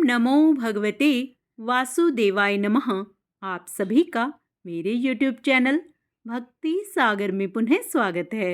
नमो भगवते वासुदेवाय नमः। आप सभी का मेरे YouTube चैनल भक्ति सागर में पुनः स्वागत है।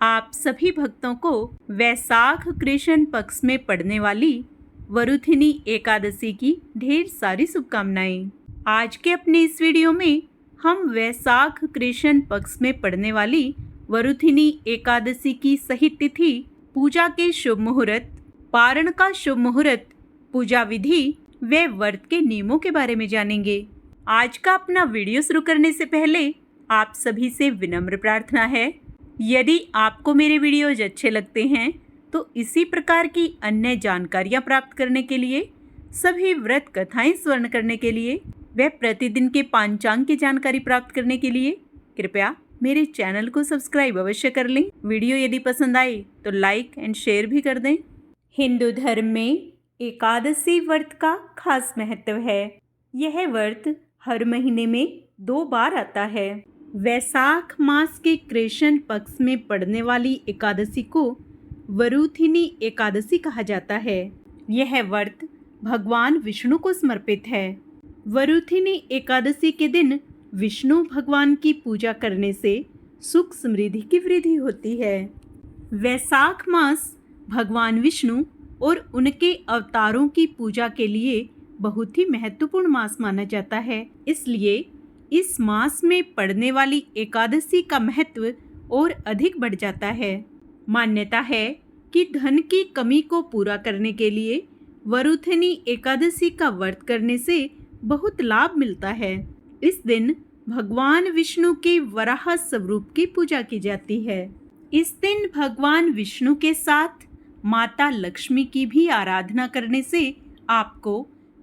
आप सभी भक्तों को वैशाख कृष्ण पक्ष में पड़ने वाली वरुथिनी एकादशी की ढेर सारी शुभकामनाएं। आज के अपने इस वीडियो में हम वैशाख कृष्ण पक्ष में पड़ने वाली वरुथिनी एकादशी की सही तिथि, पूजा के शुभ मुहूर्त, पारण का शुभ मुहूर्त, पूजा विधि व व्रत के नियमों के बारे में जानेंगे। आज का अपना वीडियो शुरू करने से पहले आप सभी से विनम्र प्रार्थना है, यदि आपको मेरे वीडियोज अच्छे लगते हैं तो इसी प्रकार की अन्य जानकारियां प्राप्त करने के लिए, सभी व्रत कथाएं स्वर्ण करने के लिए व प्रतिदिन के पांचांग की जानकारी प्राप्त करने के लिए कृपया मेरे चैनल को सब्सक्राइब अवश्य कर लें। वीडियो यदि पसंद आए तो लाइक एंड शेयर भी कर दें। हिंदू धर्म में एकादशी व्रत का खास महत्व है। यह व्रत हर महीने में 2 बार आता है। वैशाख मास के कृष्ण पक्ष में पड़ने वाली एकादशी को वरुथिनी एकादशी कहा जाता है। यह व्रत भगवान विष्णु को समर्पित है। वरुथिनी एकादशी के दिन विष्णु भगवान की पूजा करने से सुख समृद्धि की वृद्धि होती है। वैशाख मास भगवान विष्णु और उनके अवतारों की पूजा के लिए बहुत ही महत्वपूर्ण मास माना जाता है। इसलिए इस मास में पड़ने वाली एकादशी का महत्व और अधिक बढ़ जाता है। मान्यता है कि धन की कमी को पूरा करने के लिए वरुथिनी एकादशी का व्रत करने से बहुत लाभ मिलता है। इस दिन भगवान विष्णु के वराह स्वरूप की पूजा की जाती है। इस दिन भगवान विष्णु के साथ माता लक्ष्मी की भी आराधना करने से आपको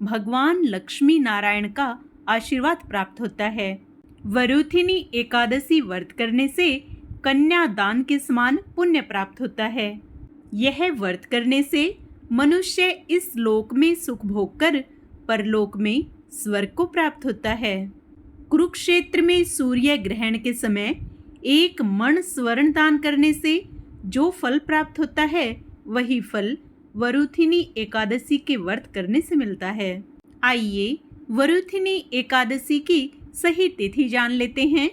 भगवान लक्ष्मी नारायण का आशीर्वाद प्राप्त होता है। वरुथिनी एकादशी व्रत करने से कन्यादान के समान पुण्य प्राप्त होता है। यह व्रत करने से मनुष्य इस लोक में सुख भोग कर परलोक में स्वर्ग को प्राप्त होता है। कुरुक्षेत्र में सूर्य ग्रहण के समय 1 मण स्वर्ण दान करने से जो फल प्राप्त होता है, वही फल वरुथिनी एकादशी के व्रत करने से मिलता है। आइए वरुथिनी एकादशी की सही तिथि जान लेते हैं।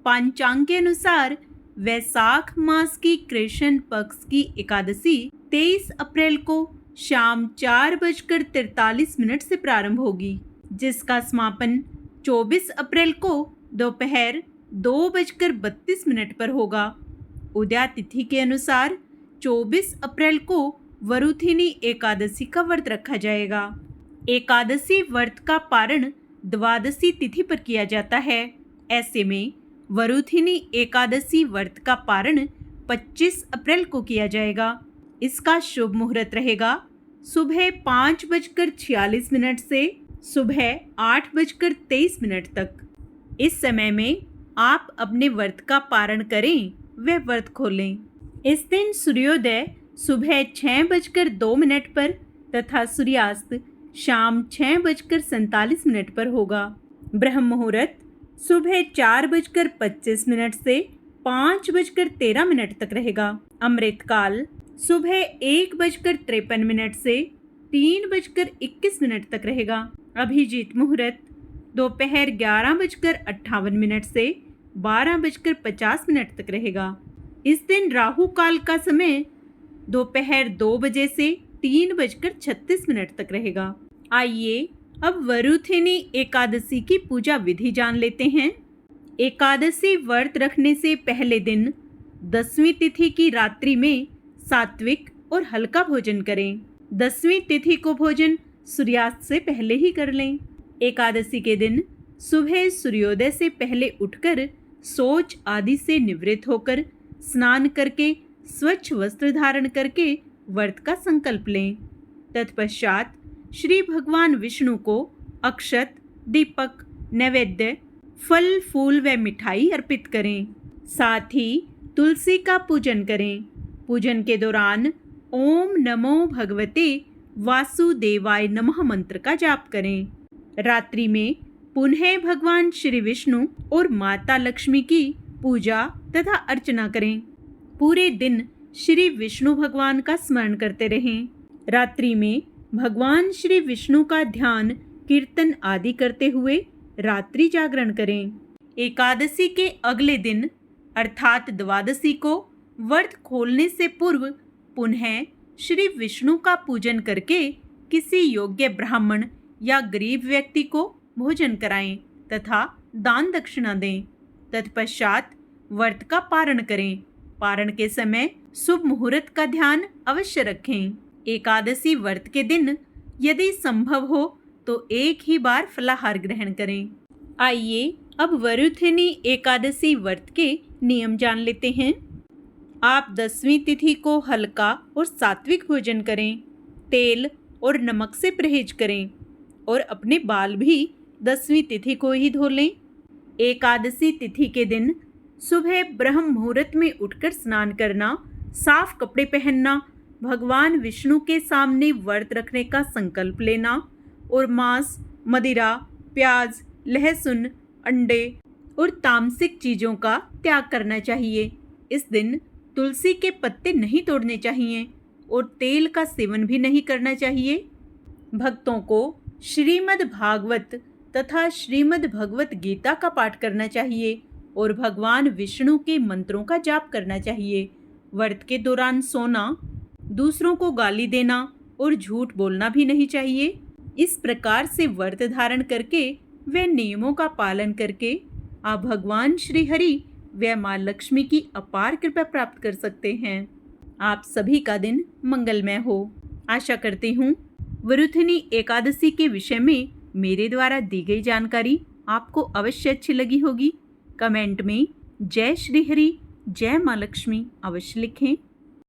पांचांग के अनुसार वैशाख मास की कृष्ण पक्ष की एकादशी 23 अप्रैल को शाम 4:43 से प्रारंभ होगी, जिसका समापन 24 अप्रैल को दोपहर 2:32 पर होगा। उदया तिथि के अनुसार 24 अप्रैल को वरुथिनी एकादशी का व्रत रखा जाएगा। एकादशी व्रत का पारण द्वादशी तिथि पर किया जाता है। ऐसे में वरुथिनी एकादशी व्रत का पारण 25 अप्रैल को किया जाएगा। इसका शुभ मुहूर्त रहेगा सुबह 5:46 से सुबह 8:23 तक। इस समय में आप अपने व्रत का पारण करें व व्रत खोलें। इस दिन सूर्योदय सुबह 6:02 पर तथा सूर्यास्त शाम 6:47 पर होगा। ब्रह्म मुहूर्त सुबह 4:25 से 5:13 तक रहेगा। अमृत काल सुबह 1:53 से 3:21 तक रहेगा। अभिजीत मुहूर्त दोपहर 11:58 से 12:50 तक रहेगा। इस दिन राहु काल का समय दोपहर 2 बजे से 3:36 तक रहेगा। आइए अब वरुथिनी एकादशी की पूजा विधि जान लेते हैं। एकादशी व्रत रखने से पहले दिन 10वीं तिथि की रात्रि में सात्विक और हल्का भोजन करें। 10वीं तिथि को भोजन सूर्यास्त से पहले ही कर लें। एकादशी के दिन सुबह सूर्योदय से पहले उठकर शौच आदि से निवृत्त होकर स्नान करके स्वच्छ वस्त्र धारण करके व्रत का संकल्प लें। तत्पश्चात श्री भगवान विष्णु को अक्षत, दीपक, नैवेद्य, फल फूल व मिठाई अर्पित करें। साथ ही तुलसी का पूजन करें। पूजन के दौरान ओम नमो भगवते वासुदेवाय नमः मंत्र का जाप करें। रात्रि में पुनः भगवान श्री विष्णु और माता लक्ष्मी की पूजा तथा अर्चना करें। पूरे दिन श्री विष्णु भगवान का स्मरण करते रहें। रात्रि में भगवान श्री विष्णु का ध्यान, कीर्तन आदि करते हुए रात्रि जागरण करें। एकादशी के अगले दिन अर्थात द्वादशी को व्रत खोलने से पूर्व पुनः श्री विष्णु का पूजन करके किसी योग्य ब्राह्मण या गरीब व्यक्ति को भोजन कराएं तथा दान दक्षिणा दें। तत्पश्चात व्रत का पारण करें। पारण के समय शुभ मुहूर्त का ध्यान अवश्य रखें। एकादशी व्रत के दिन यदि संभव हो तो एक ही बार फलाहार ग्रहण करें। आइए अब वरुथिनी एकादशी व्रत के नियम जान लेते हैं। आप 10वीं तिथि को हल्का और सात्विक भोजन करें। तेल और नमक से परहेज करें और अपने बाल भी 10वीं तिथि को ही धो लें। एकादशी तिथि के दिन सुबह ब्रह्म मुहूर्त में उठकर स्नान करना, साफ कपड़े पहनना, भगवान विष्णु के सामने व्रत रखने का संकल्प लेना और मांस, मदिरा, प्याज, लहसुन, अंडे और तामसिक चीज़ों का त्याग करना चाहिए। इस दिन तुलसी के पत्ते नहीं तोड़ने चाहिए और तेल का सेवन भी नहीं करना चाहिए। भक्तों को श्रीमद् भागवत तथा श्रीमद् भगवत गीता का पाठ करना चाहिए और भगवान विष्णु के मंत्रों का जाप करना चाहिए। व्रत के दौरान सोना, दूसरों को गाली देना और झूठ बोलना भी नहीं चाहिए। इस प्रकार से व्रत धारण करके व नियमों का पालन करके आप भगवान श्री हरि व माँ लक्ष्मी की अपार कृपा प्राप्त कर सकते हैं। आप सभी का दिन मंगलमय हो। आशा करती हूँ वरुथिनी एकादशी के विषय में मेरे द्वारा दी गई जानकारी आपको अवश्य अच्छी लगी होगी। कमेंट में जय श्री हरि, जय माँ लक्ष्मी अवश्य लिखें।